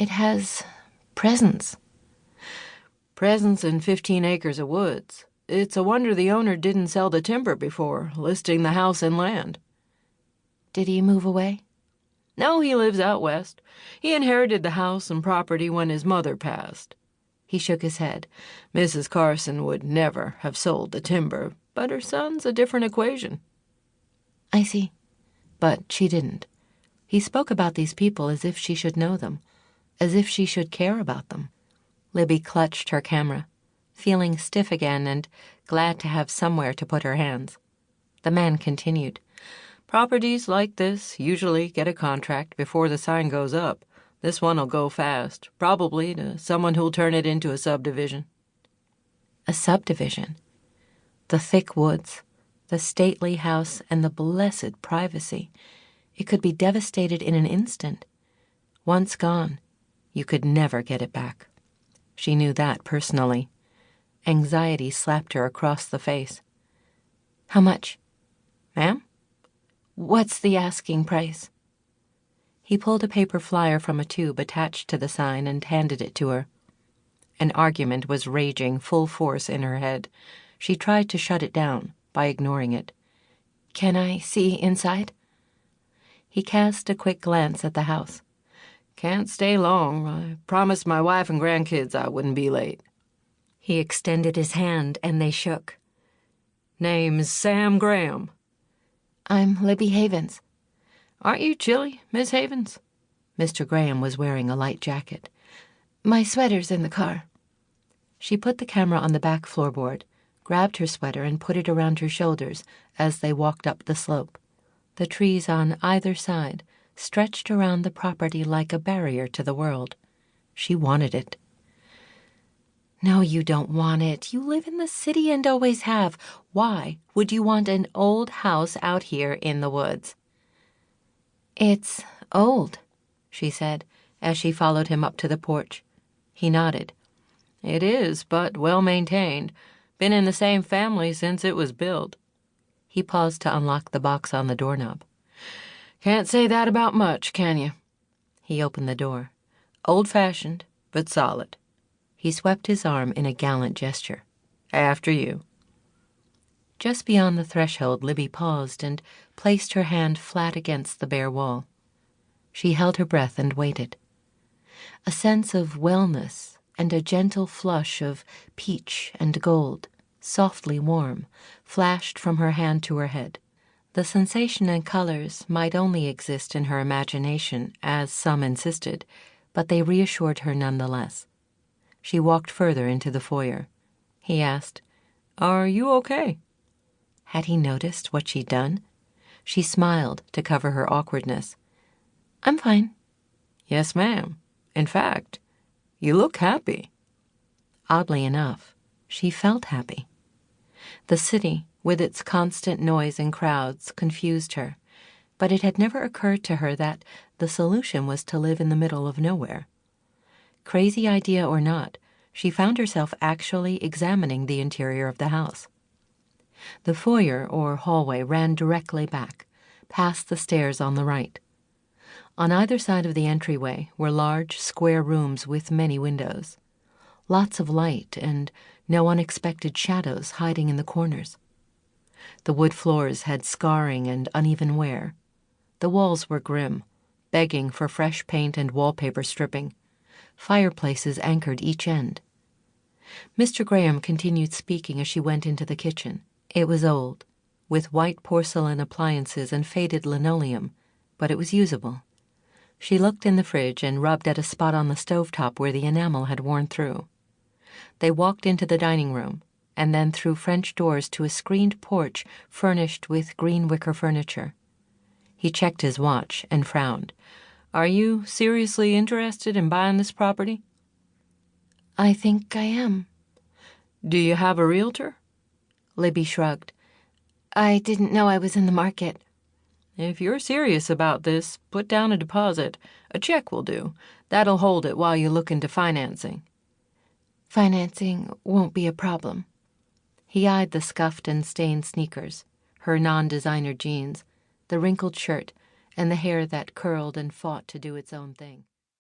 It has presents. Presents and 15 acres of woods. It's a wonder the owner didn't sell the timber before listing the house and land. Did he move away? No, he lives out west. He inherited the house and property when his mother passed. He shook his head. Mrs. Carson would never have sold the timber, but her son's a different equation. I see. But she didn't. He spoke about these people as if she should know them, as if she should care about them. Libbie clutched her camera, feeling stiff again and glad to have somewhere to put her hands. The man continued. Properties like this usually get a contract before the sign goes up. This one'll go fast, probably to someone who'll turn it into a subdivision. A subdivision? The thick woods, the stately house, and the blessed privacy. It could be devastated in an instant. Once gone, you could never get it back. She knew that personally. Anxiety slapped her across the face. How much? Ma'am? What's the asking price? He pulled a paper flyer from a tube attached to the sign and handed it to her. An argument was raging full force in her head. She tried to shut it down by ignoring it. Can I see inside? He cast a quick glance at the house. Can't stay long. I promised my wife and grandkids I wouldn't be late. He extended his hand and they shook. Name's Sam Graham. I'm Libbie Havens. Aren't you chilly, Miss Havens? Mr. Graham was wearing a light jacket. My sweater's in the car. She put the camera on the back floorboard, grabbed her sweater and put it around her shoulders as they walked up the slope. The trees on either side stretched around the property like a barrier to the world. She wanted it. No, you don't want it. You live in the city and always have. Why would you want an old house out here in the woods? It's old, she said, as she followed him up to the porch. He nodded. It is, but well maintained. Been in the same family since it was built. He paused to unlock the box on the doorknob. Can't say that about much, can you? He opened the door. Old-fashioned, but solid. He swept his arm in a gallant gesture. After you. Just beyond the threshold, Libbie paused and placed her hand flat against the bare wall. She held her breath and waited. A sense of wellness and a gentle flush of peach and gold, softly warm, flashed from her hand to her head. The sensation and colors might only exist in her imagination, as some insisted, but they reassured her nonetheless. She walked further into the foyer. He asked, Are you okay? Had he noticed what she'd done? She smiled to cover her awkwardness. I'm fine. Yes, ma'am. In fact, you look happy. Oddly enough, she felt happy. The city, with its constant noise and crowds, confused her, but it had never occurred to her that the solution was to live in the middle of nowhere. Crazy idea or not, she found herself actually examining the interior of the house. The foyer or hallway ran directly back, past the stairs on the right. On either side of the entryway were large, square rooms with many windows. Lots of light and no unexpected shadows hiding in the corners. The wood floors had scarring and uneven wear. The walls were grim, begging for fresh paint and wallpaper stripping. Fireplaces anchored each end. Mr. Graham continued speaking as she went into the kitchen. It was old, with white porcelain appliances and faded linoleum, but it was usable. She looked in the fridge and rubbed at a spot on the stovetop where the enamel had worn through. They walked into the dining room, and then through French doors to a screened porch furnished with green wicker furniture. He checked his watch and frowned. Are you seriously interested in buying this property? I think I am. Do you have a realtor? Libbie shrugged. I didn't know I was in the market. If you're serious about this, put down a deposit. A check will do. That'll hold it while you look into financing. Financing won't be a problem. He eyed the scuffed and stained sneakers, her non-designer jeans, the wrinkled shirt, and the hair that curled and fought to do its own thing.